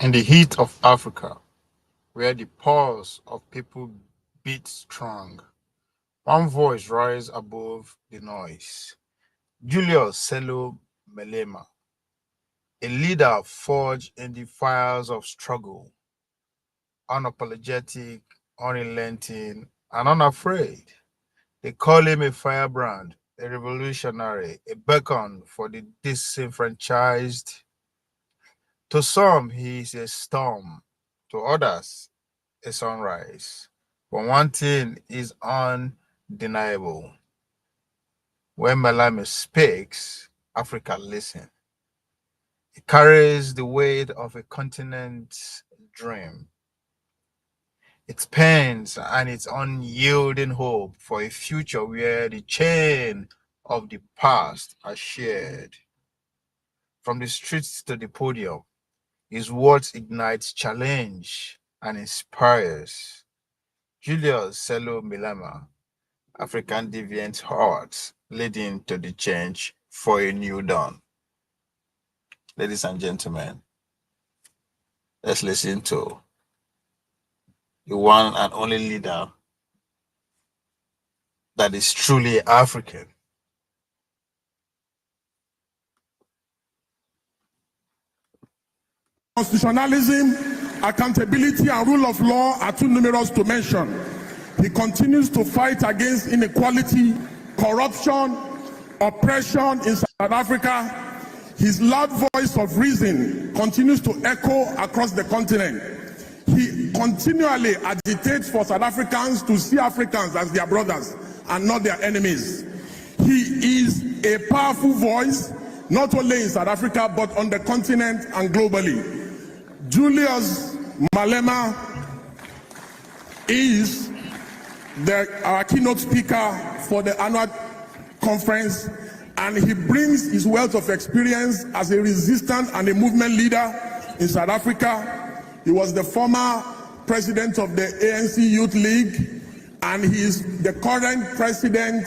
In the heat of Africa, where the pulse of people beats strong, one voice rises above the noise. Julius Sello Malema, a leader forged in the fires of struggle, unapologetic, unrelenting, and unafraid. They call him a firebrand, a revolutionary, a beacon for the disenfranchised. To some, he is a storm. To others, a sunrise. But one thing is undeniable. When Malema speaks, Africa listens. It carries the weight of a continent's dream, its pains, and its unyielding hope for a future where the chain of the past are shared. From the streets to the podium, his words ignites challenge and inspires. Julius Sello Malema, African deviant hearts leading to the change for a new dawn. Ladies and gentlemen, let's listen to the one and only leader that is truly African. Constitutionalism, accountability, and rule of law are too numerous to mention. He continues to fight against inequality, corruption, oppression in South Africa. His loud voice of reason continues to echo across the continent. He continually agitates for South Africans to see Africans as their brothers and not their enemies. He is a powerful voice, not only in South Africa, but on the continent and globally. Julius Malema is our keynote speaker for the annual conference, and he brings his wealth of experience as a resistance and a movement leader in South Africa. He was the former president of the ANC Youth League, and he is the current president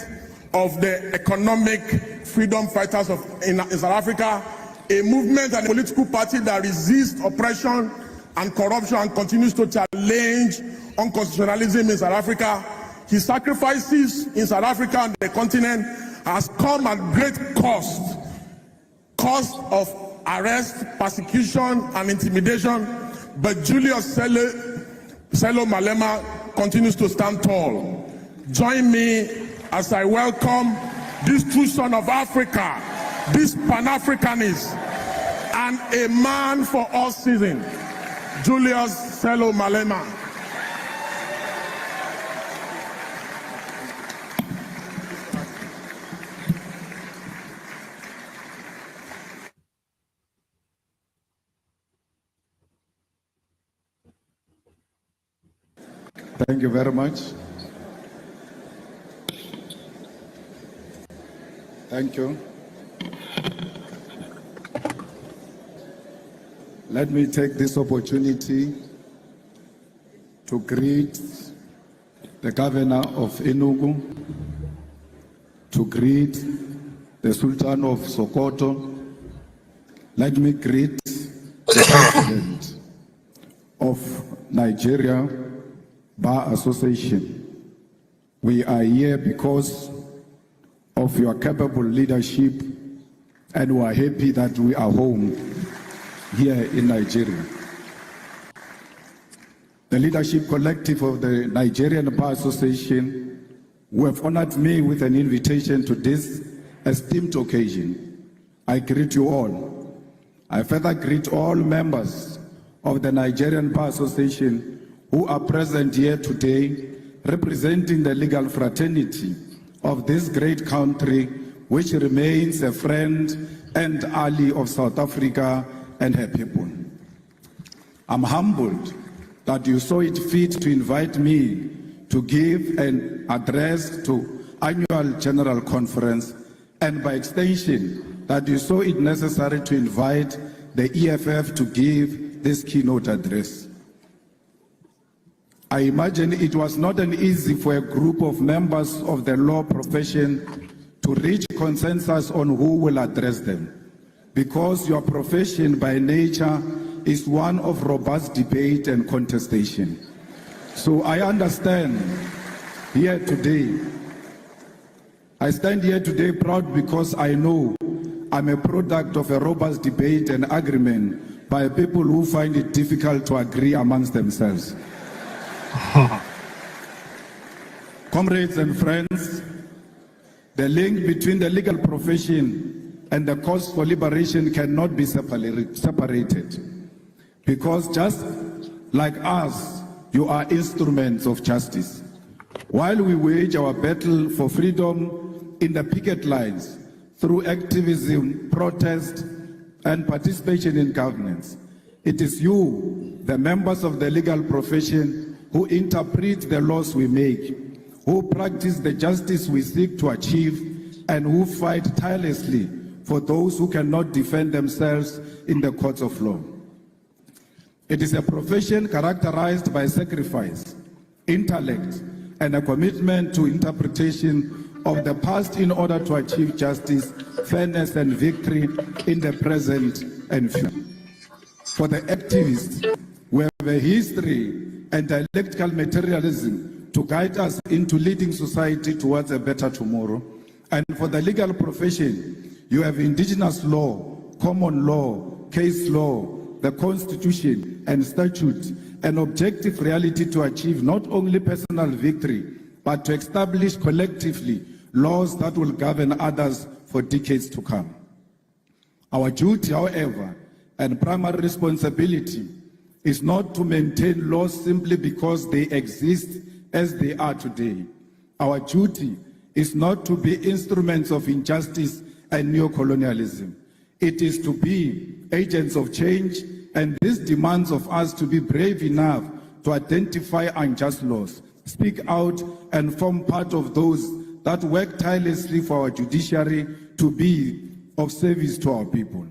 of the Economic Freedom Fighters in South Africa, a movement and a political party that resists oppression and corruption and continues to challenge unconstitutionalism in South Africa. His sacrifices in South Africa and the continent has come at great cost of arrest, persecution, and intimidation. But Julius Sello Malema continues to stand tall. Join me as I welcome this true son of Africa, this Pan-Africanist, and a man for all seasons, Julius Sello Malema. Thank you very much. Thank you. Let me take this opportunity to greet the governor of Enugu, to greet the Sultan of Sokoto. Let me greet the president of Nigeria Bar Association. We are here because of your capable leadership, and we are happy that we are home here in Nigeria. The leadership collective of the Nigerian Bar Association, who have honored me with an invitation to this esteemed occasion, I greet you all. I further greet all members of the Nigerian Bar Association who are present here today, representing the legal fraternity of this great country, which remains a friend and ally of South Africa and her people. I'm humbled that you saw it fit to invite me to give an address to annual general conference, and by extension, that you saw it necessary to invite the EFF to give this keynote address. I imagine it was not an easy for a group of members of the law profession to reach consensus on who will address them, because your profession by nature is one of robust debate and contestation. So I understand here today. I stand here today proud because I know I'm a product of a robust debate and agreement by people who find it difficult to agree amongst themselves. Comrades and friends, the link between the legal profession and the cause for liberation cannot be separated. Because just like us, you are instruments of justice. While we wage our battle for freedom in the picket lines, through activism, protest, and participation in governance, it is you, the members of the legal profession, who interpret the laws we make, who practice the justice we seek to achieve, and who fight tirelessly for those who cannot defend themselves in the courts of law. It is a profession characterized by sacrifice, intellect, and a commitment to interpretation of the past in order to achieve justice, fairness, and victory in the present and future. For the activists, we have a history and dialectical materialism to guide us into leading society towards a better tomorrow. And for the legal profession, you have indigenous law, common law, case law, the Constitution and statutes, an objective reality to achieve not only personal victory, but to establish collectively laws that will govern others for decades to come. Our duty, however, and primary responsibility is not to maintain laws simply because they exist as they are today. Our duty is not to be instruments of injustice and neocolonialism. It is to be agents of change, and this demands of us to be brave enough to identify unjust laws, speak out, and form part of those that work tirelessly for our judiciary to be of service to our people.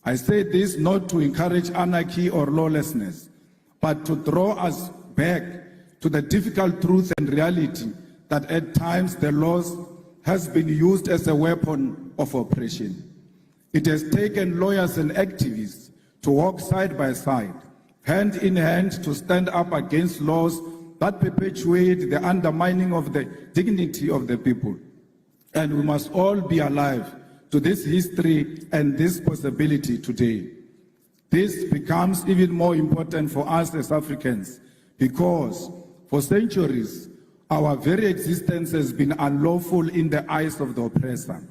I say this not to encourage anarchy or lawlessness, but to draw us back to the difficult truth and reality that at times the laws has been used as a weapon of oppression. It has taken lawyers and activists to walk side by side, hand in hand, to stand up against laws that perpetuate the undermining of the dignity of the people. And we must all be alive to this history and this possibility today. This becomes even more important for us as Africans because for centuries, our very existence has been unlawful in the eyes of the oppressor.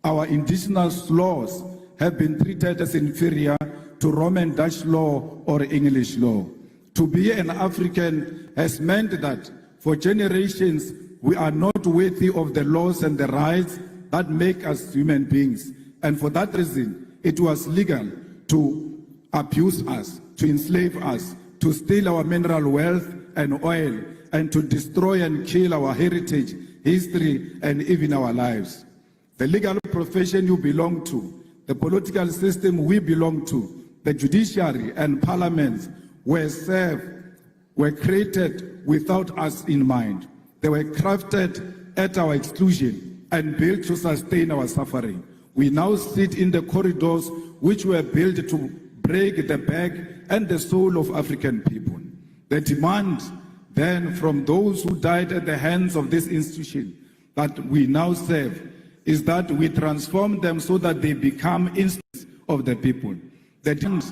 Our indigenous laws have been treated as inferior to Roman Dutch law or English law. To be an African has meant that for generations we are not worthy of the laws and the rights that make us human beings. And for that reason, it was legal to abuse us, to enslave us, to steal our mineral wealth and oil, and to destroy and kill our heritage, history, and even our lives. The legal profession you belong to, the political system we belong to, the judiciary and parliaments were created without us in mind. They were crafted at our exclusion and built to sustain our suffering. We now sit in the corridors which were built to break the back and the soul of African people. The demand then from those who died at the hands of this institution that we now serve is that we transform them so that they become instruments of the people. The demand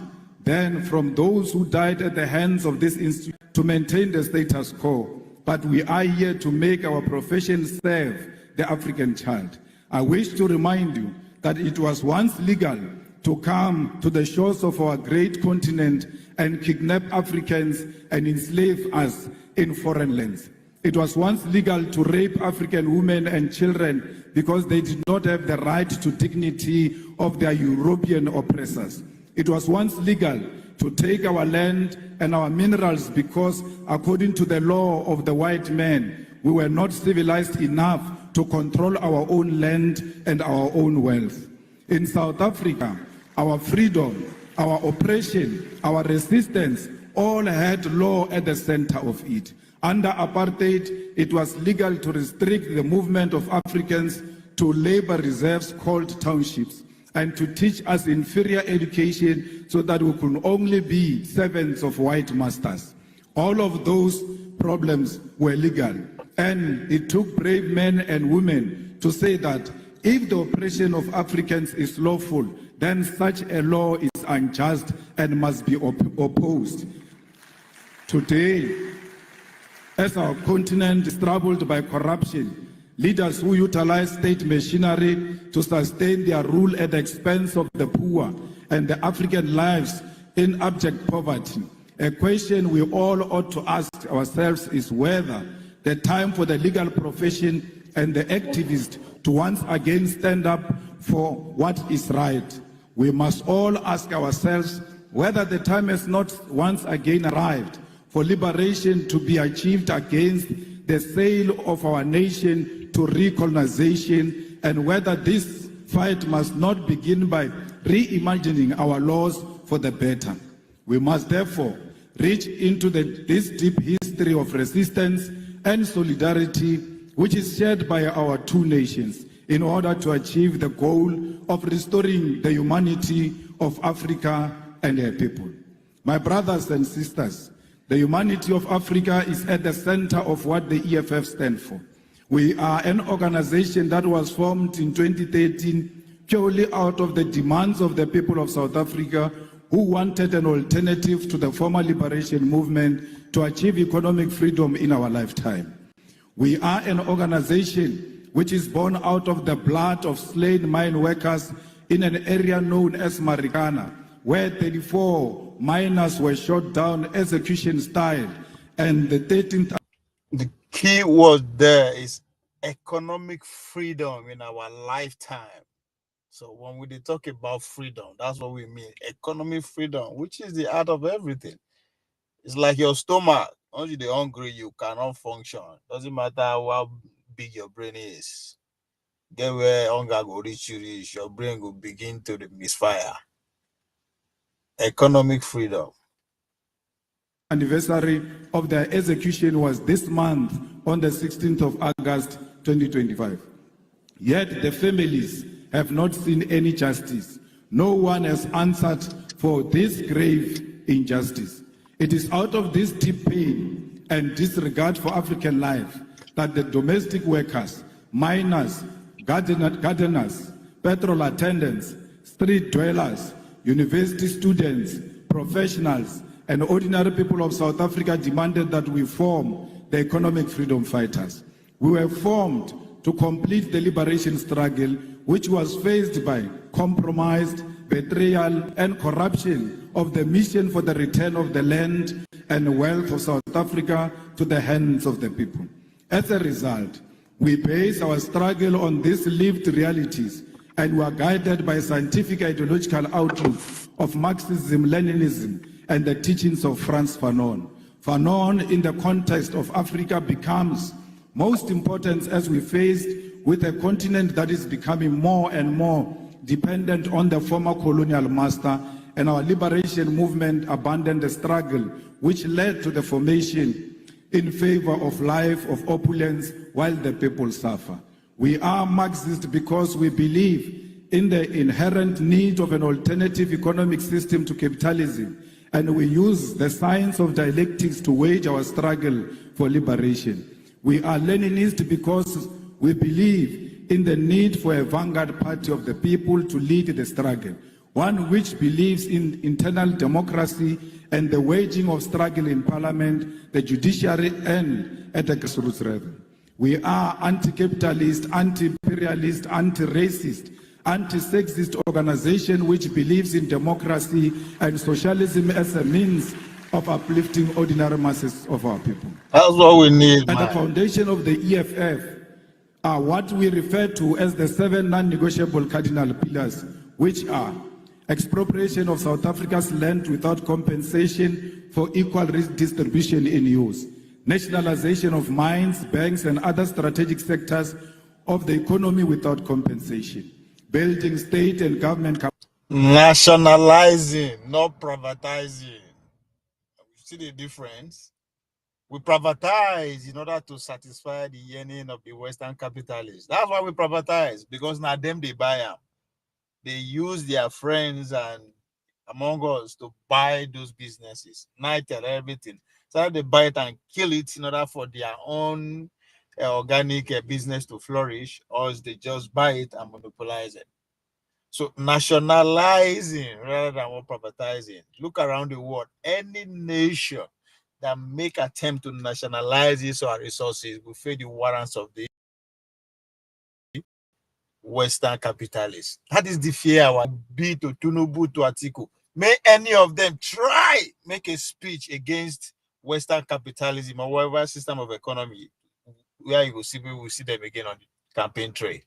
then from those who died at the hands of this institution to maintain the status quo, but we are here to make our profession serve the African child. I wish to remind you that it was once legal to come to the shores of our great continent and kidnap Africans and enslave us in foreign lands. It was once legal to rape African women and children because they did not have the right to dignity of their European oppressors. It was once legal to take our land and our minerals because, according to the law of the white man, we were not civilized enough to control our own land and our own wealth. In South Africa, our freedom, our oppression, our resistance all had law at the center of it. Under apartheid, it was legal to restrict the movement of Africans to labor reserves called townships. and to teach us inferior education so that we could only be servants of white masters. All of those problems were legal, and it took brave men and women to say that if the oppression of Africans is lawful, then such a law is unjust and must be opposed. Today, as our continent is troubled by corruption, leaders who utilize state machinery to sustain their rule at the expense of the poor and the African lives in abject poverty, a question we all ought to ask ourselves is whether the time for the legal profession and the activists to once again stand up for what is right. We must all ask ourselves whether the time has not once again arrived for liberation to be achieved against the sale of our nation to recolonization, and whether this fight must not begin by reimagining our laws for the better. We must therefore reach into this deep history of resistance and solidarity which is shared by our two nations in order to achieve the goal of restoring the humanity of Africa and her people. My brothers and sisters, the humanity of Africa is at the center of what the EFF stands for. We are an organization that was formed in 2013 purely out of the demands of the people of South Africa who wanted an alternative to the former liberation movement to achieve economic freedom in our lifetime. We are an organization which is born out of the blood of slain mine workers in an area known as Marikana, where 34 miners were shot down execution style, and the 13th. The key word there is economic freedom in our lifetime. So when we talk about freedom, that's what we mean. Economic freedom, which is the heart of everything. It's like your stomach. Once you're hungry, you cannot function. Doesn't matter how big your brain is. Get where hunger go reach you, your brain will begin to misfire. Economic freedom. Anniversary of their execution was this month on the 16th of August 2025. Yet the families have not seen any justice. No one has answered for this grave injustice. It is out of this deep pain and disregard for African life that the domestic workers, miners, gardeners, petrol attendants, street dwellers, university students, professionals, and ordinary people of South Africa demanded that we form the economic freedom fighters. We were formed to complete the liberation struggle, which was faced by compromise, betrayal, and corruption of the mission for the return of the land and wealth of South Africa to the hands of the people. As a result, we base our struggle on these lived realities, and we are guided by scientific ideological outlook of Marxism, Leninism, and the teachings of Frantz Fanon. Fanon, in the context of Africa, becomes most important as we face with a continent that is becoming more and more dependent on the former colonial master, and our liberation movement abandoned the struggle which led to the formation in favor of life of opulence while the people suffer. We are Marxist because we believe in the inherent need of an alternative economic system to capitalism, and we use the science of dialectics to wage our struggle for liberation. We are Leninist because we believe in the need for a vanguard party of the people to lead the struggle, one which believes in internal democracy and the waging of struggle in parliament, the judiciary, and at the grassroots level. We are anti-capitalist, anti-imperialist, anti-racist, anti-sexist organization which believes in democracy and socialism as a means of uplifting ordinary masses of our people. That's what we need, At man. the foundation of the EFF are what we refer to as the 7 non-negotiable cardinal pillars, which are expropriation of South Africa's land without compensation for equal distribution in use, nationalization of mines, banks, and other strategic sectors of the economy without compensation, building state and government Nationalizing, not privatizing. You see the difference? We privatize in order to satisfy the yearning of the Western capitalists. That's why we privatize, because now them they buy them. they use their friends and among us to buy those businesses, night and everything. So they buy it and kill it in order for their own organic business to flourish, or else they just buy it and monopolize it. So nationalizing rather than what privatizing. Look around the world. Any nation that make attempt to nationalize its resources will face the warrants of the Western capitalists. That is the fear our be to Tinubu to Atiku. May any of them try make a speech against Western capitalism or whatever system of economy where you will see, we will see them again on the campaign trail.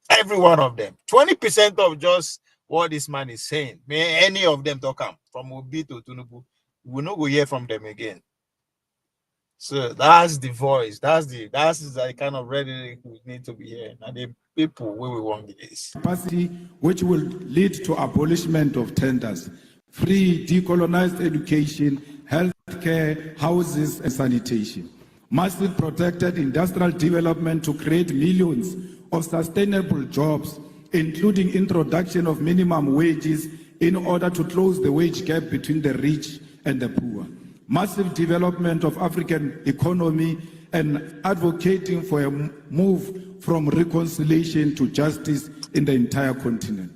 Every one of them. 20% of just what this man is saying. May any of them talk from Obi to Tinubu. We will not go hear from them again. So that's the voice. That's the kind of rhetoric we need to be hearing. And the people we want this. Capacity which will lead to abolishment of tenders, free decolonized education, healthcare, houses, and sanitation. Massive protected industrial development to create millions of sustainable jobs, including introduction of minimum wages in order to close the wage gap between the rich and the poor. Massive development of African economy and advocating for a move from reconciliation to justice in the entire continent.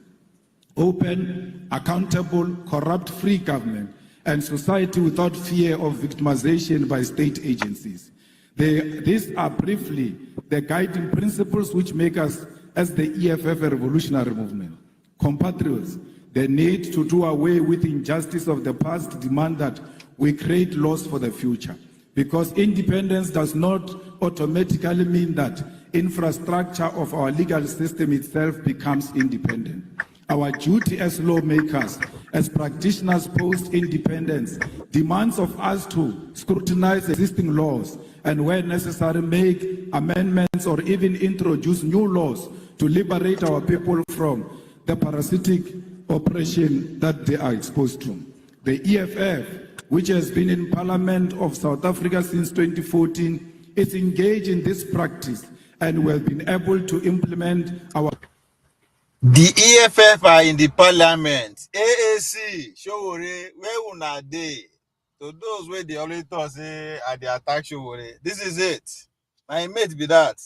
Open, accountable, corrupt-free government and society without fear of victimization by state agencies. These are briefly the guiding principles which make us, as the EFF, a revolutionary movement. Compatriots, the need to do away with injustice of the past demand that we create laws for the future, because independence does not automatically mean that infrastructure of our legal system itself becomes independent. Our duty as lawmakers, as practitioners post-independence, demands of us to scrutinize existing laws and where necessary make amendments or even introduce new laws to liberate our people from the parasitic oppression that they are exposed to. The EFF, which has been in Parliament of South Africa since 2014, is engaged in this practice and we have been able to implement our... The EFF are in the Parliament. AAC, Showore, where una dey? To those where they always talk say at the attack Showore. This is it. My mate be that.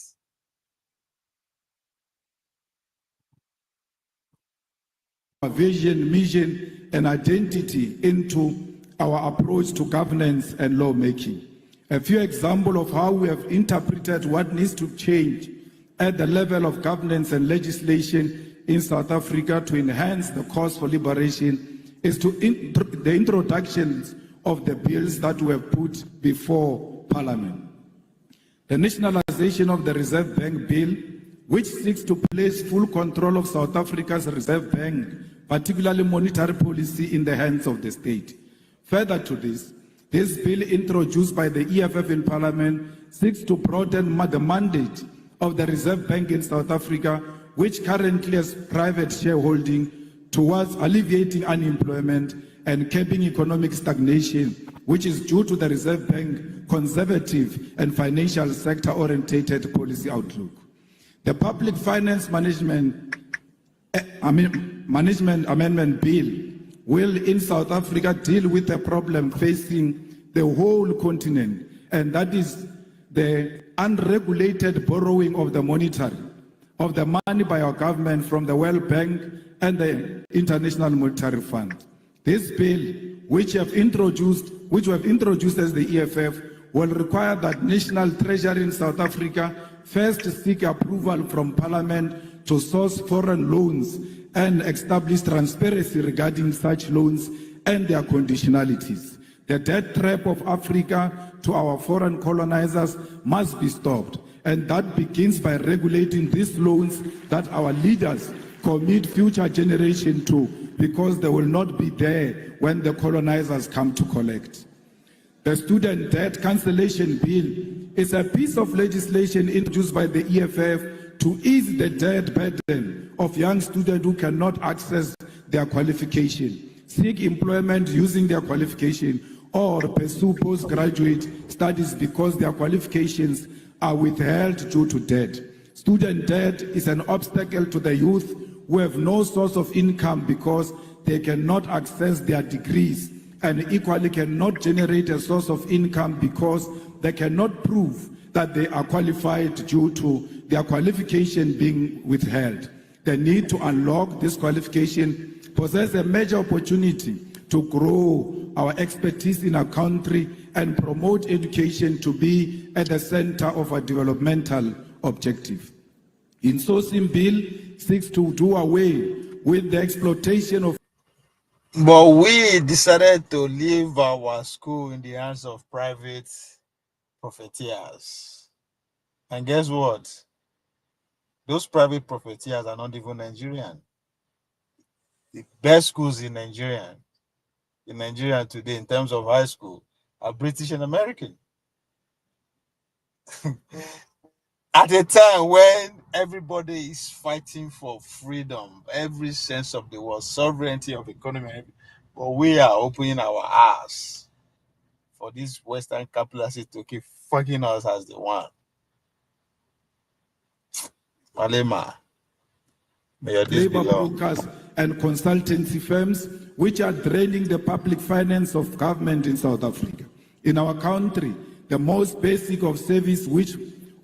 Vision, mission, and identity into our approach to governance and lawmaking. A few examples of how we have interpreted what needs to change at the level of governance and legislation in South Africa to enhance the cause for liberation is the introductions of the bills that were put before Parliament. The nationalization of the Reserve Bank bill, which seeks to place full control of South Africa's Reserve Bank, particularly monetary policy, in the hands of the state. Further to this bill introduced by the EFF in Parliament seeks to broaden the mandate of the Reserve Bank in South Africa, which currently has private shareholding, towards alleviating unemployment and curbing economic stagnation, which is due to the Reserve Bank conservative and financial sector-orientated policy outlook. The Public Finance Management Amendment Bill will in South Africa deal with a problem facing the whole continent, and that is the unregulated borrowing of the money by our government from the World Bank and the International Monetary Fund. This bill, which we have introduced as the EFF, will require that National Treasury in South Africa first seek approval from Parliament to source foreign loans and establish transparency regarding such loans and their conditionalities. The debt trap of Africa to our foreign colonizers must be stopped, and that begins by regulating these loans that our leaders commit future generations to, because they will not be there when the colonizers come to collect. The Student Debt Cancellation Bill is a piece of legislation introduced by the EFF to ease the debt burden of young students who cannot access their qualification, seek employment using their qualification, or pursue postgraduate studies because their qualifications are withheld due to debt. Student debt is an obstacle to the youth who have no source of income because they cannot access their degrees, and equally cannot generate a source of income because they cannot prove that they are qualified due to their qualification being withheld. The need to unlock this qualification possesses a major opportunity to grow our expertise in our country and promote education to be at the center of our developmental objective. Insourcing Bill seeks to do away with the exploitation of. But we decided to leave our school in the hands of private profiteers. And guess what? Those private profiteers are not even Nigerian. The best schools in Nigeria today, in terms of high school, are British and American. At a time when everybody is fighting for freedom, every sense of the word, sovereignty of economy, but we are opening our ass for these Western capitalists to keep fucking us as the one. Malema, may your days be labor long. brokers and consultancy firms which are draining the public finance of government in South Africa. In our country, the most basic of service which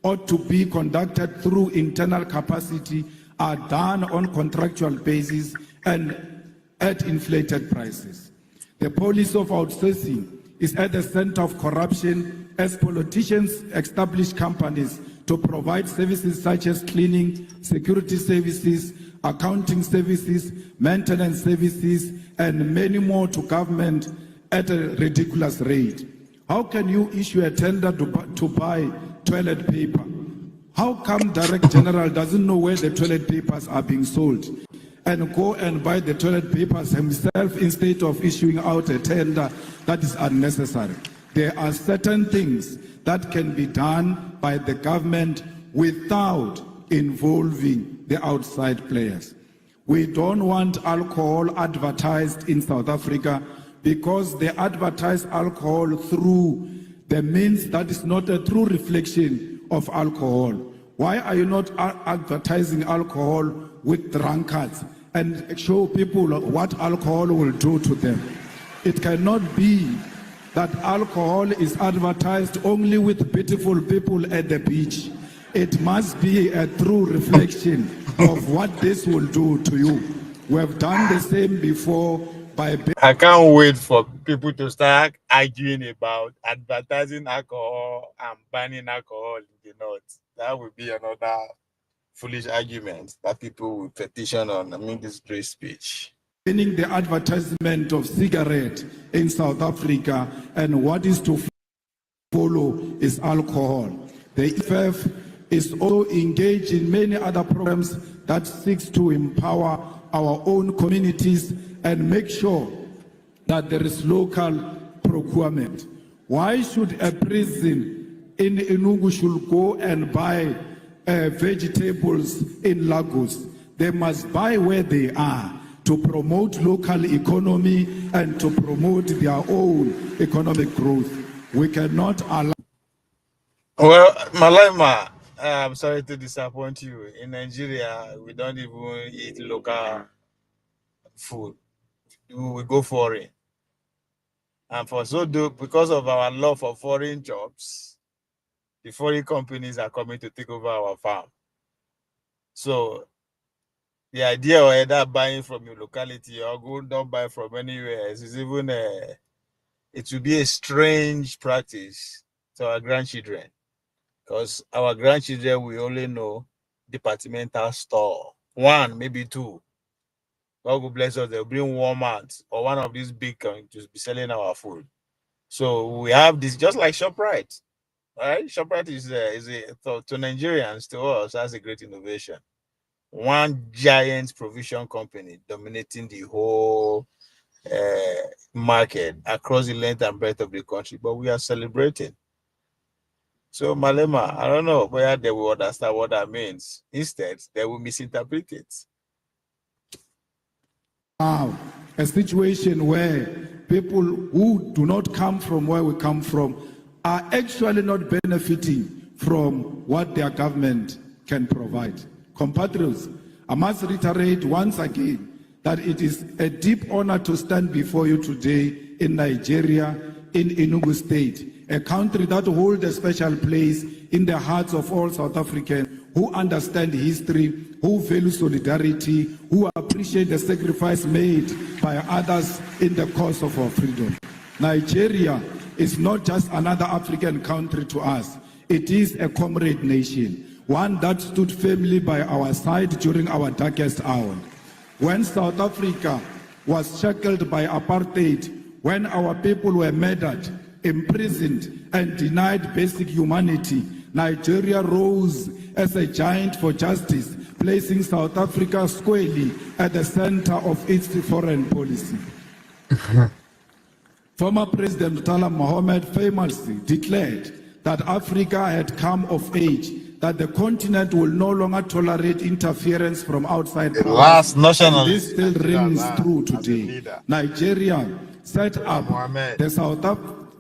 ought to be conducted through internal capacity are done on contractual basis and at inflated prices. The policy of outsourcing is at the center of corruption as politicians establish companies to provide services such as cleaning, security services, accounting services, maintenance services, and many more to government at a ridiculous rate. How can you issue a tender to buy toilet paper? How come Director General doesn't know where the toilet papers are being sold and go and buy the toilet papers himself instead of issuing out a tender that is unnecessary? There are certain things that can be done by the government without involving the outside players. We don't want alcohol advertised in South Africa because they advertise alcohol through the means that is not a true reflection of alcohol. Why are you not advertising alcohol with drunkards and show people what alcohol will do to them? It cannot be that alcohol is advertised only with beautiful people at the beach. It must be a true reflection of what this will do to you. We have done the same before by. I can't wait for people to start arguing about advertising alcohol and banning alcohol in the North. That would be another foolish argument that people will petition on. I mean, this great speech. Banning the advertisement of cigarette in South Africa, and what is to follow is alcohol. The EFF is also engaged in many other programs that seeks to empower our own communities and make sure that there is local procurement. Why should a prison in Enugu should go and buy vegetables in Lagos? They must buy where they are to promote local economy and to promote their own economic growth. We cannot allow. Well, Malema, I'm sorry to disappoint you. In Nigeria, we don't even eat local food. We go foreign. And for so do because of our love for foreign jobs, the foreign companies are coming to take over our farm. So the idea of either buying from your locality or go don't buy from anywhere is even it will be a strange practice to our grandchildren, because our grandchildren will only know departmental store, one, maybe two. God will bless us. They'll bring Walmart or one of these big companies to be selling our food. So we have this, just like ShopRite, right? ShopRite is to Nigerians, to us, that's a great innovation. One giant provision company dominating the whole market across the length and breadth of the country, but we are celebrating. So Malema, I don't know whether they will understand what that means. Instead, they will misinterpret it. Now, a situation where people who do not come from where we come from are actually not benefiting from what their government can provide. Compatriots, I must reiterate once again that it is a deep honor to stand before you today in Nigeria, in Enugu State, a country that holds a special place in the hearts of all South Africans who understand history, who value solidarity, who appreciate the sacrifice made by others in the cause of our freedom. Nigeria is not just another African country to us. It is a comrade nation, one that stood firmly by our side during our darkest hour. When South Africa was shackled by apartheid, when our people were murdered, imprisoned, and denied basic humanity, Nigeria rose as a giant for justice, placing South Africa squarely at the center of its foreign policy. Former President Murtala Mohammed famously declared that Africa had come of age, that the continent will no longer tolerate interference from outside powers. Last nationalist. And this still rings true today. Nigeria set up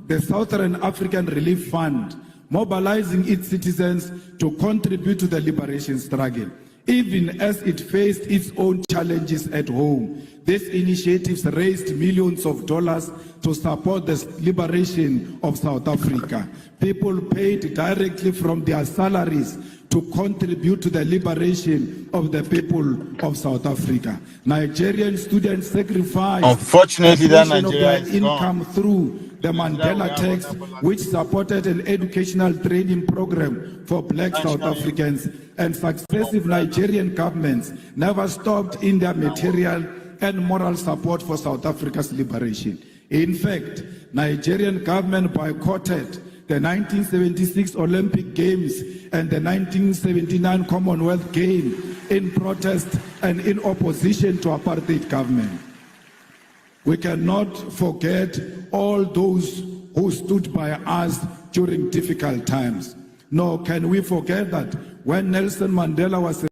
the Southern African Relief Fund, mobilizing its citizens to contribute to the liberation struggle. Even as it faced its own challenges at home, these initiatives raised millions of dollars to support the liberation of South Africa. People paid directly from their salaries to contribute to the liberation of the people of South Africa. Nigerian students sacrificed Unfortunately, that Nigeria is income gone. through the Mandela Tax, which supported an educational training program for black South Africans, and successive Nigerian governments never stopped in their material and moral support for South Africa's liberation. In fact, Nigerian government boycotted the 1976 Olympic Games and the 1979 Commonwealth Games in protest and in opposition to apartheid government. We cannot forget all those who stood by us during difficult times. Nor can we forget that when Nelson Mandela was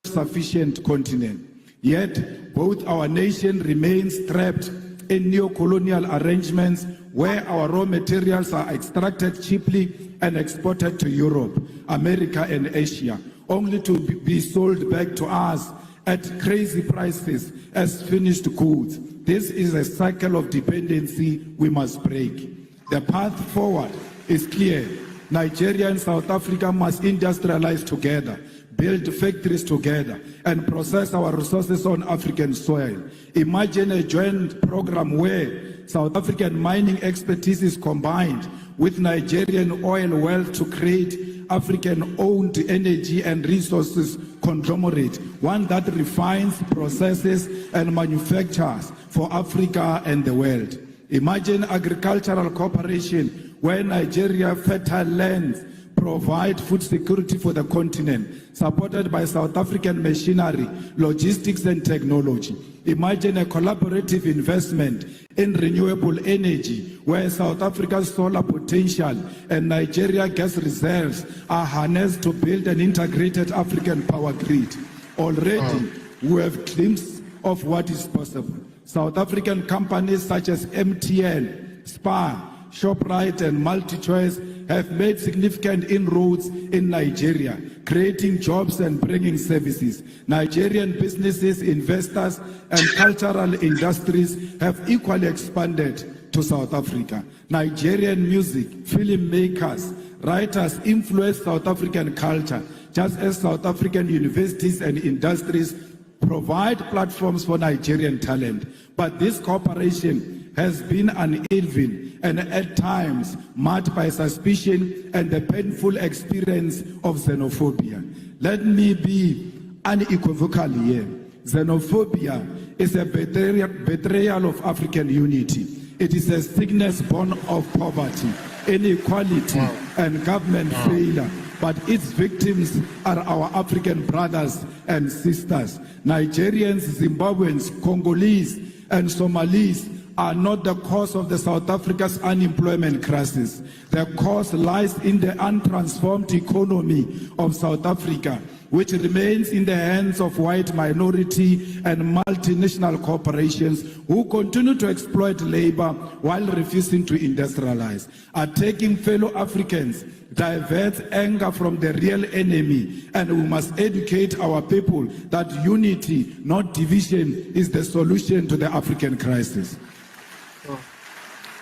sufficient continent. Yet, both our nation remains trapped in neo-colonial arrangements where our raw materials are extracted cheaply and exported to Europe, America, and Asia, only to be sold back to us at crazy prices as finished goods. This is a cycle of dependency we must break. The path forward is clear. Nigeria and South Africa must industrialize together, build factories together, and process our resources on African soil. Imagine a joint program where South African mining expertise is combined with Nigerian oil wealth to create African-owned energy and resources conglomerate, one that refines, processes, and manufactures for Africa and the world. Imagine agricultural cooperation where Nigeria fertile lands provide food security for the continent, supported by South African machinery, logistics, and technology. Imagine a collaborative investment in renewable energy, where South Africa's solar potential and Nigeria gas reserves are harnessed to build an integrated African power grid. Already, who have glimpses of what is possible. South African companies such as MTN, Spar, Shoprite and MultiChoice have made significant inroads in Nigeria, creating jobs and bringing services. Nigerian businesses, investors and cultural industries have equally expanded to South Africa. Nigerian music, filmmakers, writers influence South African culture, just as South African universities and industries provide platforms for Nigerian talent. But this cooperation has been uneven and at times marked by suspicion and the painful experience of xenophobia. Let me be unequivocal here. Xenophobia is a betrayal of African unity. It is a sickness born of poverty, inequality, and government failure. But its victims are our African brothers and sisters. Nigerians, Zimbabweans, Congolese, and Somalis are not the cause of the South Africa's unemployment crisis. The cause lies in the untransformed economy of South Africa, which remains in the hands of white minority and multinational corporations who continue to exploit labor while refusing to industrialize. Attacking fellow Africans diverts anger from the real enemy, and we must educate our people that unity, not division, is the solution to the African crisis.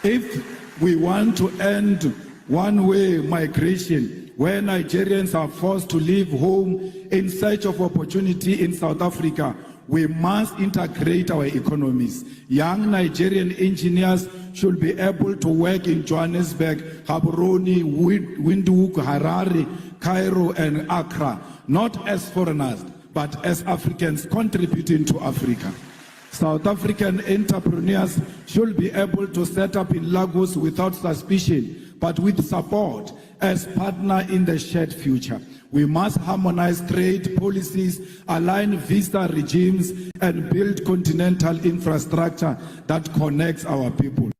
If we want to end one-way migration, where Nigerians are forced to leave home in search of opportunity in South Africa, we must integrate our economies. Young Nigerian engineers should be able to work in Johannesburg, Gaborone, Windhoek, Harare, Cairo, and Accra, not as foreigners, but as Africans contributing to Africa. South African entrepreneurs should be able to set up in Lagos without suspicion, but with support as partner in the shared future. We must harmonize trade policies, align visa regimes, and build continental infrastructure that connects our people.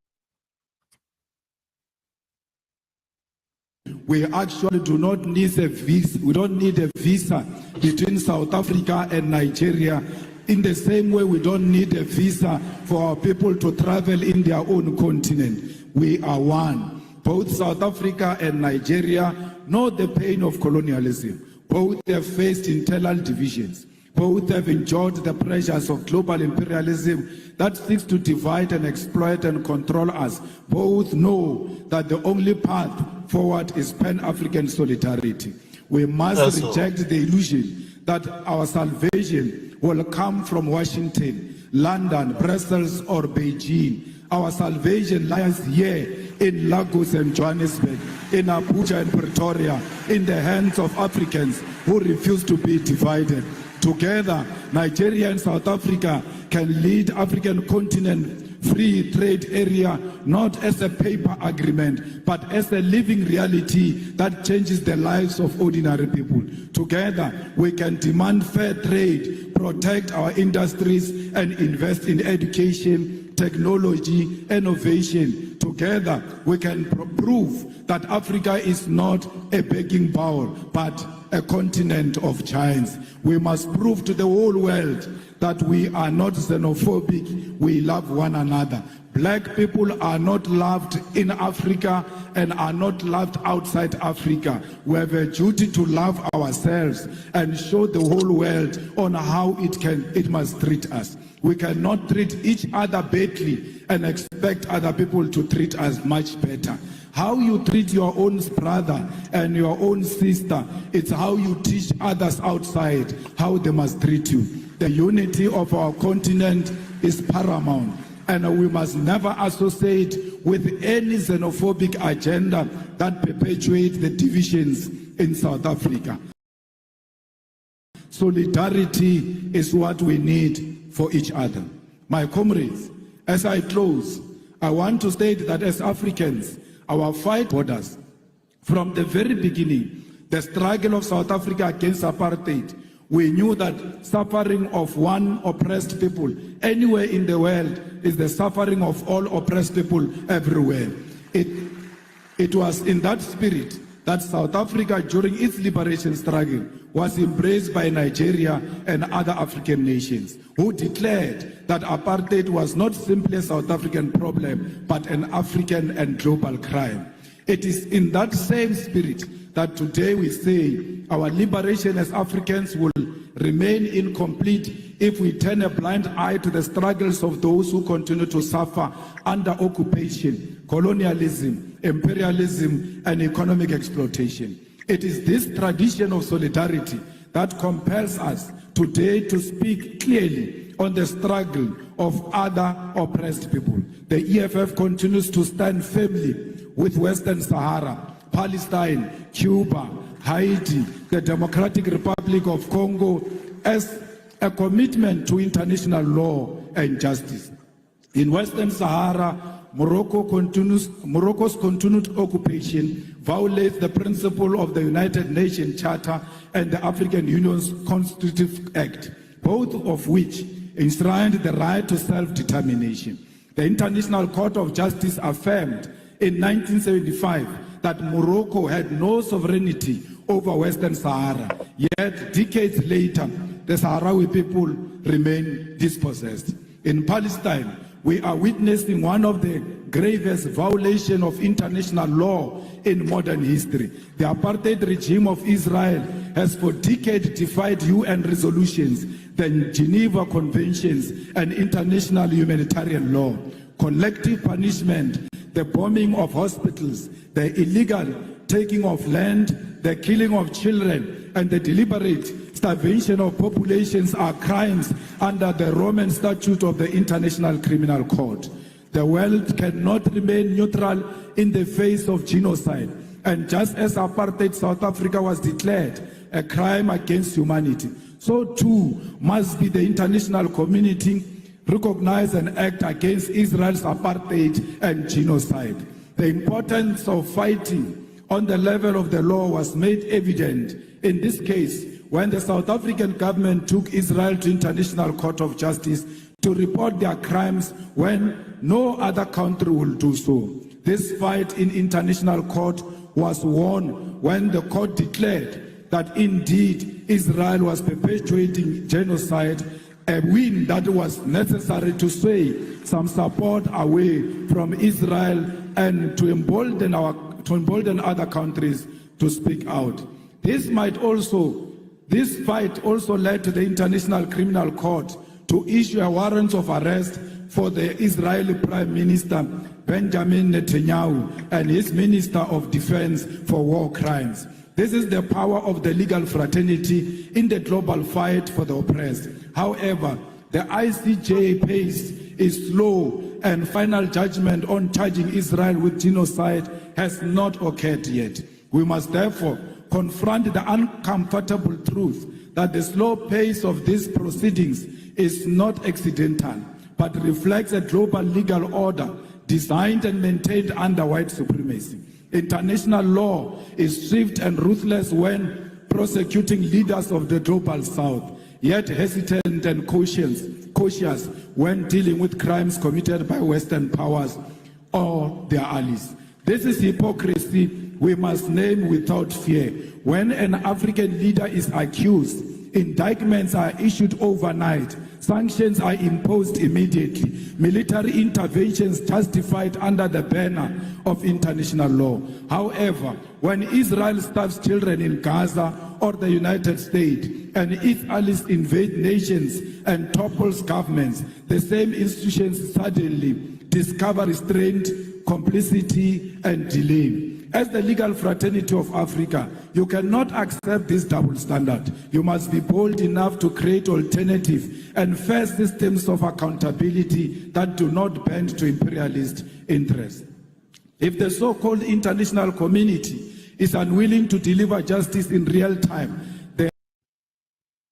We actually do not need a visa. We don't need a visa between South Africa and Nigeria. In the same way, we don't need a visa for our people to travel in their own continent. We are one. Both South Africa and Nigeria know the pain of colonialism. Both have faced internal divisions. Both have endured the pressures of global imperialism that seeks to divide and exploit and control us. Both know that the only path forward is Pan-African solidarity. We must reject the illusion that our salvation will come from Washington, London, Brussels, or Beijing. Our salvation lies here in Lagos and Johannesburg, in Abuja and Pretoria, in the hands of Africans who refuse to be divided. Together, Nigeria and South Africa can lead African continent free trade area not as a paper agreement, but as a living reality that changes the lives of ordinary people. Together, we can demand fair trade, protect our industries, and invest in education, technology, innovation. Together, we can prove that Africa is not a begging bowl, but a continent of giants. We must prove to the whole world that we are not xenophobic, we love one another. Black people are not loved in Africa and are not loved outside Africa. We have a duty to love ourselves and show the whole world on how it must treat us. We cannot treat each other badly and expect other people to treat us much better. How you treat your own brother and your own sister, it's how you teach others outside how they must treat you. The unity of our continent is paramount, and we must not associate with any xenophobic agenda that perpetuates the divisions in South Africa. Solidarity is what we need for each other. My comrades, as I close, I want to state that as Africans, our fight borders. From the very beginning, the struggle of South Africa against apartheid, we knew that suffering of one oppressed people anywhere in the world is the suffering of all oppressed people everywhere. It was in that spirit that South Africa during its liberation struggle was embraced by Nigeria and other African nations, who declared that apartheid was not simply a South African problem, but an African and global crime. It is in that same spirit that today we say our liberation as Africans will remain incomplete if we turn a blind eye to the struggles of those who continue to suffer under occupation, colonialism, imperialism, and economic exploitation. It is this tradition of solidarity that compels us today to speak clearly on the struggle of other oppressed people. The EFF continues to stand firmly with Western Sahara, Palestine, Cuba, Haiti, the Democratic Republic of Congo as a commitment to international law and justice. In Western Sahara, Morocco's continued occupation violates the principle of the United Nations Charter and the African Union's Constitutive Act, both of which enshrined the right to self-determination. The International Court of Justice affirmed in 1975 that Morocco had no sovereignty over Western Sahara, yet decades later, the Sahrawi people remain dispossessed. In Palestine, we are witnessing one of the gravest violations of international law in modern history. The apartheid regime of Israel has for decades defied UN resolutions, the Geneva Conventions, and international humanitarian law. Collective punishment, the bombing of hospitals, the illegal taking of land, the killing of children, and the deliberate starvation of populations are crimes under the Roman Statute of the International Criminal Court. The world cannot remain neutral in the face of genocide. And just as apartheid South Africa was declared a crime against humanity, so too must be the international community recognize and act against Israel's apartheid and genocide. The importance of fighting on the level of the law was made evident in this case when the South African government took Israel to International Court of Justice to report their crimes when no other country will do so. This fight in international court was won when the court declared that indeed Israel was perpetuating genocide, a win that was necessary to sway some support away from Israel and to embolden other countries to speak out. This fight also led to the International Criminal Court to issue a warrant of arrest for the Israeli Prime Minister Benjamin Netanyahu and his Minister of Defense for war crimes. This is the power of the legal fraternity in the global fight for the oppressed. However, the ICJ pace is slow and final judgment on charging Israel with genocide has not occurred yet. We must therefore confront the uncomfortable truth that the slow pace of these proceedings is not accidental, but reflects a global legal order designed and maintained under white supremacy. International law is swift and ruthless when prosecuting leaders of the global south, yet hesitant and cautious when dealing with crimes committed by Western powers or their allies. This is hypocrisy we must name without fear. When an African leader is accused, indictments are issued overnight, sanctions are imposed immediately, military interventions justified under the banner of international law. However, when Israel starves children in Gaza or the United States and its allies invade nations and topples governments, the same institutions suddenly discover restraint, complicity, and delay. As the legal fraternity of Africa, you cannot accept this double standard. You must be bold enough to create alternative and fair systems of accountability that do not bend to imperialist interests. If the so-called international community is unwilling to deliver justice in real time,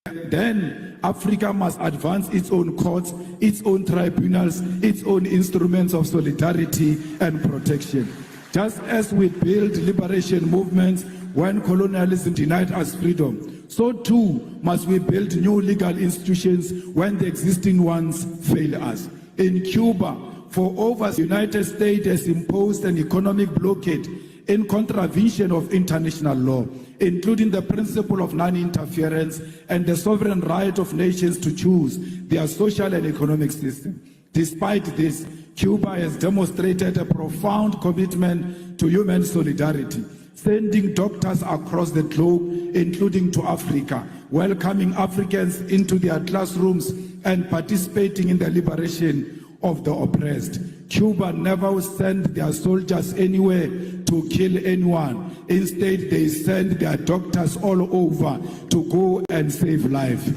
then Africa must advance its own courts, its own tribunals, its own instruments of solidarity and protection. Just as we build liberation movements when colonialism denied us freedom, so too must we build new legal institutions when the existing ones fail us. In Cuba, for over the United States has imposed an economic blockade in contravention of international law, including the principle of non-interference and the sovereign right of nations to choose their social and economic system. Despite this, Cuba has demonstrated a profound commitment to human solidarity, sending doctors across the globe, including to Africa, welcoming Africans into their classrooms and participating in the liberation of the oppressed. Cuba never sent their soldiers anywhere to kill anyone. Instead, they send their doctors all over to go and save life.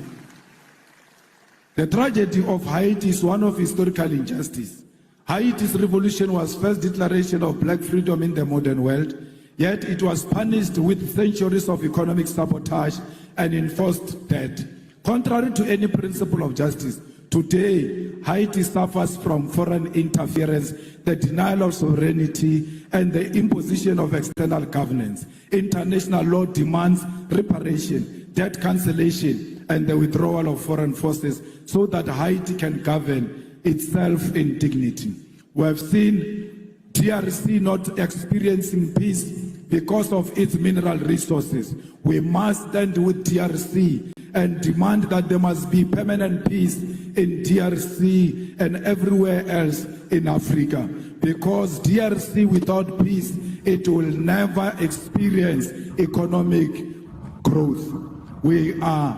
The tragedy of Haiti is one of historical injustice. Haiti's revolution was first declaration of black freedom in the modern world, yet it was punished with centuries of economic sabotage and enforced debt. Contrary to any principle of justice, today, Haiti suffers from foreign interference, the denial of sovereignty, and the imposition of external governance. International law demands reparation, debt cancellation, and the withdrawal of foreign forces so that Haiti can govern itself in dignity. We have seen DRC not experiencing peace because of its mineral resources. We must stand with DRC and demand that there must be permanent peace in DRC and everywhere else in Africa. Because DRC without peace, it will never experience economic growth. We are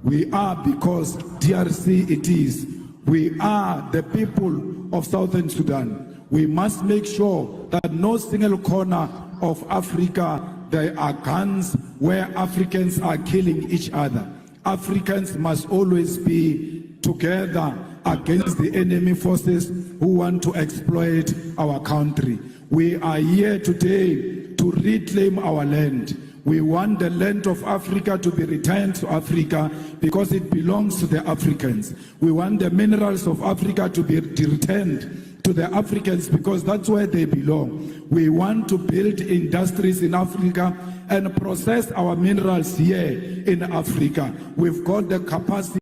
because DRC it is. We are the people of Southern Sudan. We must make sure that no single corner of Africa there are guns where Africans are killing each other. Africans must always be together against the enemy forces who want to exploit our country. We are here today to reclaim our land. We want the land of Africa to be returned to Africa because it belongs to the Africans. We want the minerals of Africa to be returned to the Africans because that's where they belong. We want to build industries in Africa and process our minerals here in Africa. We've got the capacity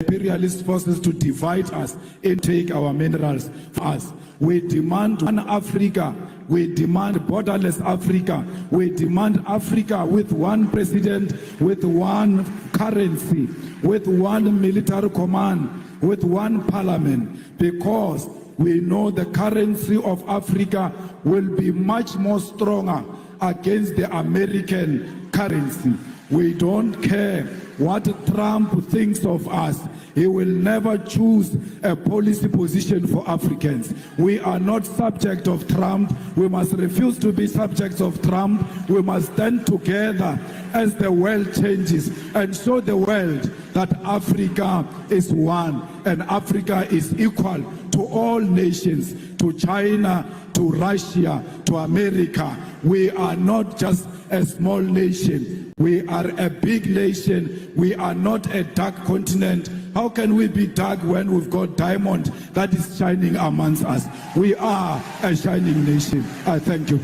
imperialist forces to divide us and take our minerals from us. We demand one Africa. We demand borderless Africa. We demand Africa with one president, with one currency, with one military command, with one parliament, because we know the currency of Africa will be much more stronger against the American currency. We don't care what Trump thinks of us. He will never choose a policy position for Africans. We are not subject of Trump. We must refuse to be subjects of Trump. We must stand together as the world changes and show the world that Africa is one and Africa is equal to all nations, to China, to Russia, to America. We are not just a small nation. We are a big nation. We are not a dark continent. How can we be dark when we've got diamond that is shining amongst us? We are a shining nation. I thank you.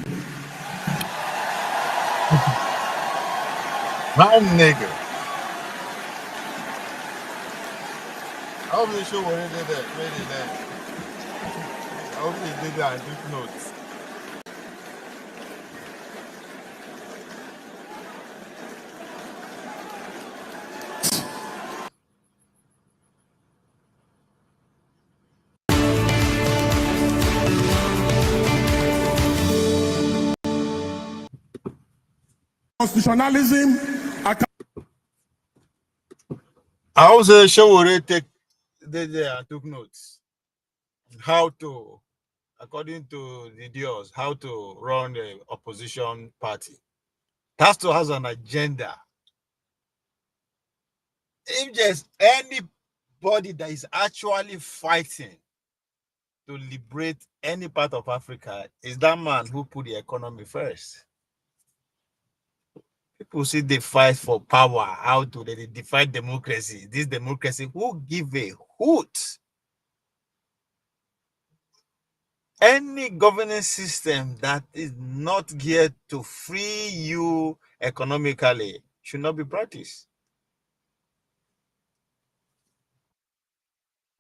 My nigga. I hope they show what they did that. Made it that. I hope they did that and took notes. Constitutionalism. I also show what they take there and took notes. How to, according to the deals, how to run the opposition party. Pastor has an agenda. If there's anybody that is actually fighting to liberate any part of Africa, is that man who put the economy first. People say they fight for power. How do they defy democracy? This democracy, who give a hoot? Any governance system that is not geared to free you economically should not be practiced.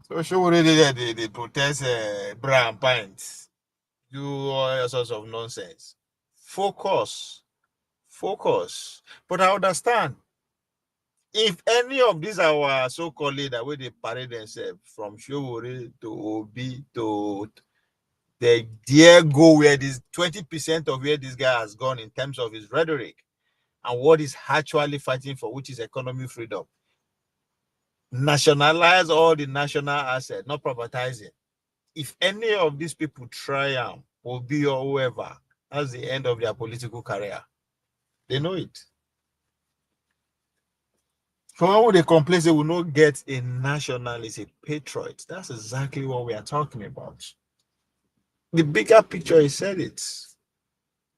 So show they protest brand pints, do all sorts of nonsense. Focus, focus. But I understand if any of these our so-called leaders where they parade themselves from Showore to Obi to the dear go where this 20% of where this guy has gone in terms of his rhetoric and what he's actually fighting for, which is economic freedom. Nationalize all the national assets, not privatizing. If any of these people triumph, Obi or whoever, that's the end of their political career. They know it. For when they complain, they will not get a nationalist, a patriot. That's exactly what we are talking about. The bigger picture, he said it.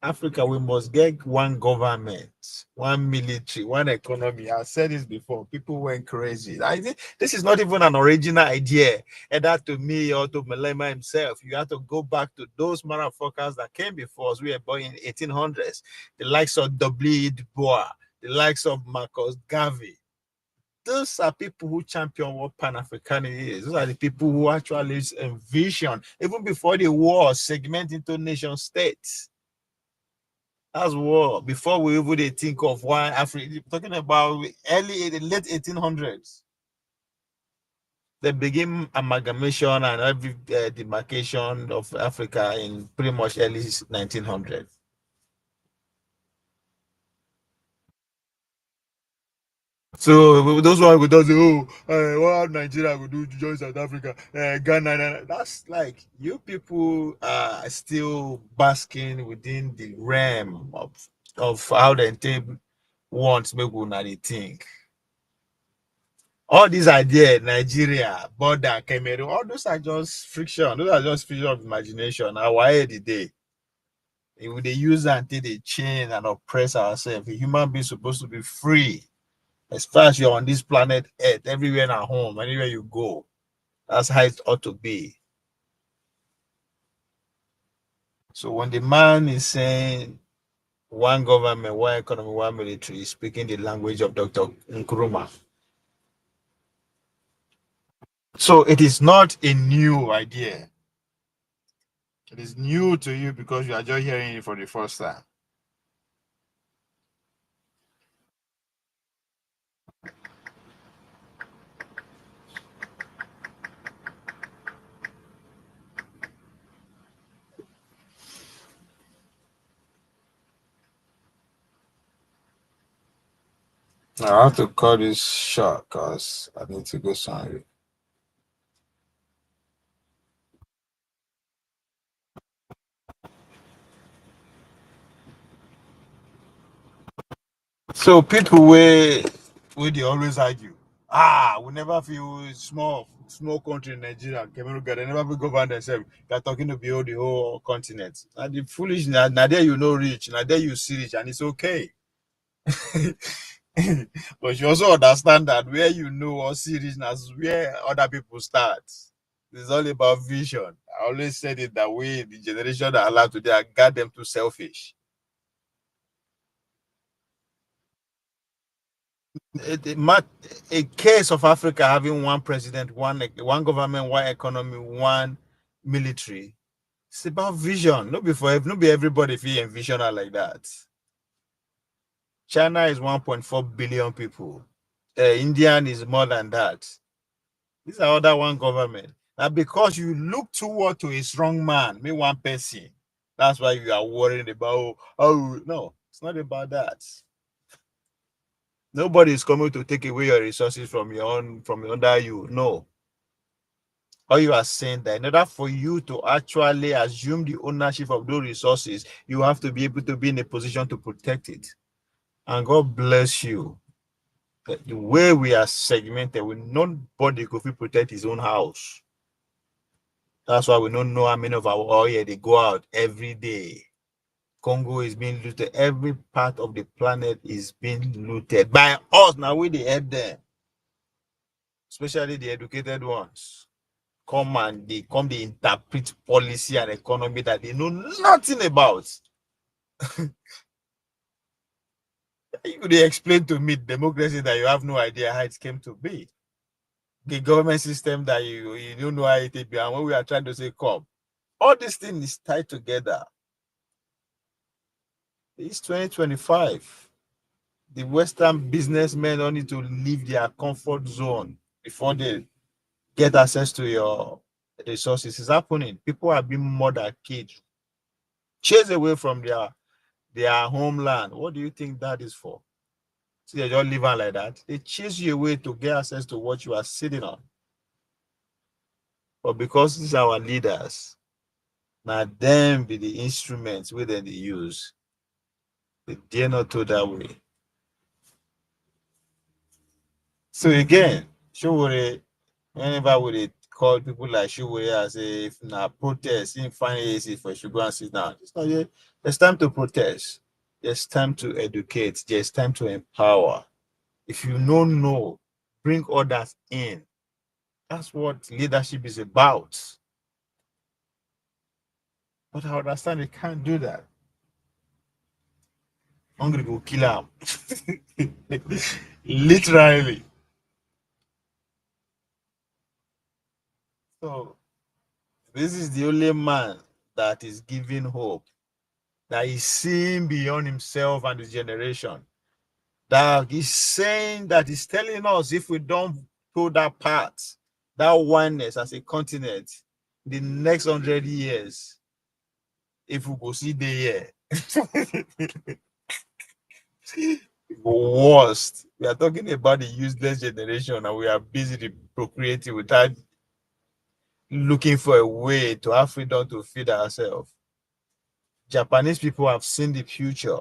Africa, we must get one government, one military, one economy. I said this before. People went crazy. I think this is not even an original idea, either to me or to Malema himself. You have to go back to those motherfuckers that came before us. We were born in 1800s. The likes of W. Du Bois, the likes of Marcus Garvey. Those are people who champion what Pan-Africanism is. Those are the people who actually envision, even before the war, segment into nation states. That's war. Before we even think of one Africa, talking about the late 1800s. They begin amalgamation and every demarcation of Africa in pretty much early 1900s. So those one would say, what Nigeria will do to join South Africa, Ghana. That's like you people are still basking within the realm of how they want maybe not they think. All these ideas, Nigeria, border, Cameroon, all those are just friction. Those are just friction of imagination. Why the day? If they use that until they chain and oppress ourselves, a human being is supposed to be free. As far as you're on this planet Earth, everywhere at home, anywhere you go, that's how it ought to be. So when the man is saying one government, one economy, one military, speaking the language of Dr. Nkrumah. So it is not a new idea. It is new to you because you are just hearing it for the first time. I have to cut this short because I need to go somewhere. So people where they always argue. We never feel small country in Nigeria, Cameroon, they never feel govern themselves. They're talking to build the whole continent. And the foolish now there you know rich, now there you see rich, and it's okay. But you also understand that where you know or see rich, that's where other people start. It's all about vision. I always said it that way. The generation that allowed today, I got them too selfish. A case of Africa having one president, one government, one economy, one military. It's about vision. Not be everybody feel envision like that. China is 1.4 billion people. Indian is more than that. These are other one government. Now, because you look toward to a strong man, me one person, that's why you are worried about. Oh no, it's not about that. Nobody is coming to take away your resources from under you. No. All you are saying that in order for you to actually assume the ownership of those resources, you have to be able to be in a position to protect it. And God bless you. The way we are segmented, nobody could protect his own house. That's why we don't know how many of our oil they go out every day. Congo is being looted. Every part of the planet is being looted by us. Now we they help them, especially the educated ones. They interpret policy and economy that they know nothing about. You could explain to me democracy that you have no idea how it came to be. the government system that you don't know how it be, and when we are trying to say come, all this thing is tied together. It's 2025. The Western businessmen don't need to leave their comfort zone before they get access to your resources. It's happening. People are being murdered, kids, chased away from their homeland. What do you think that is for? So they just live on like that. They chase you away to get access to what you are sitting on. But because these are our leaders, now them be the instruments where they use. They dare not do that way. So again, Showore, whenever we call people like Showore as if na protest, in find AC for sugar and sit down. It's not yet. There's time to protest. There's time to educate. There's time to empower. If you don't know, bring others in. That's what leadership is about. But I understand they can't do that. Hungry will kill him. Literally. So this is the only man that is giving hope, that is seeing beyond himself and his generation. That he's saying, that he's telling us, if we don't pull that part, that oneness as a continent, the next 100 years, if we go see the year, worst. We are talking about the useless generation, and we are busy procreating without looking for a way to have freedom to feed ourselves. Japanese people have seen the future.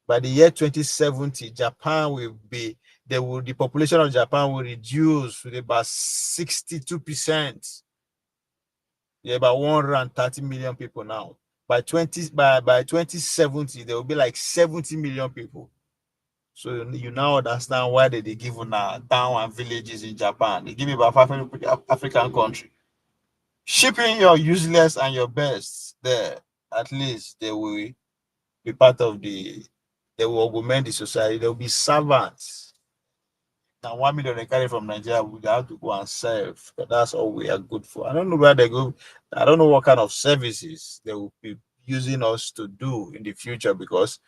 By the year 2070, Japan will be, the population of Japan will reduce to about 62%. There are about 130 million people now. By 2070, there will be like 70 million people. So you now understand why they give town and villages in Japan. They give about 500 African countries. Shipping your useless and your best there, at least they will be part of they will augment the society. They will be servants. Now 1 million they carry from Nigeria, we have to go and serve. That's all we are good for. I don't know where they go. I don't know what kind of services they will be using us to do in the future, because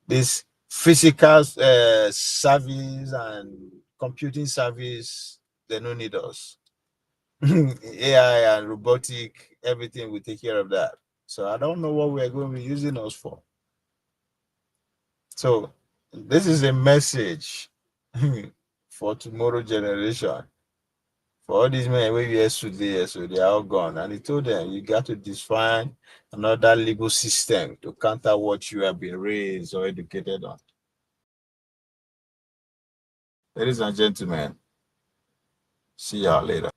this physical service and computing service, they don't need us. AI and robotic, everything will take care of that. So I don't know what we're going to be using us for. So this is a message for tomorrow generation. For all these men where yesterday, so they are all gone. And he told them, you got to define another legal system to counter what you have been raised or educated on. Ladies and gentlemen, see y'all later.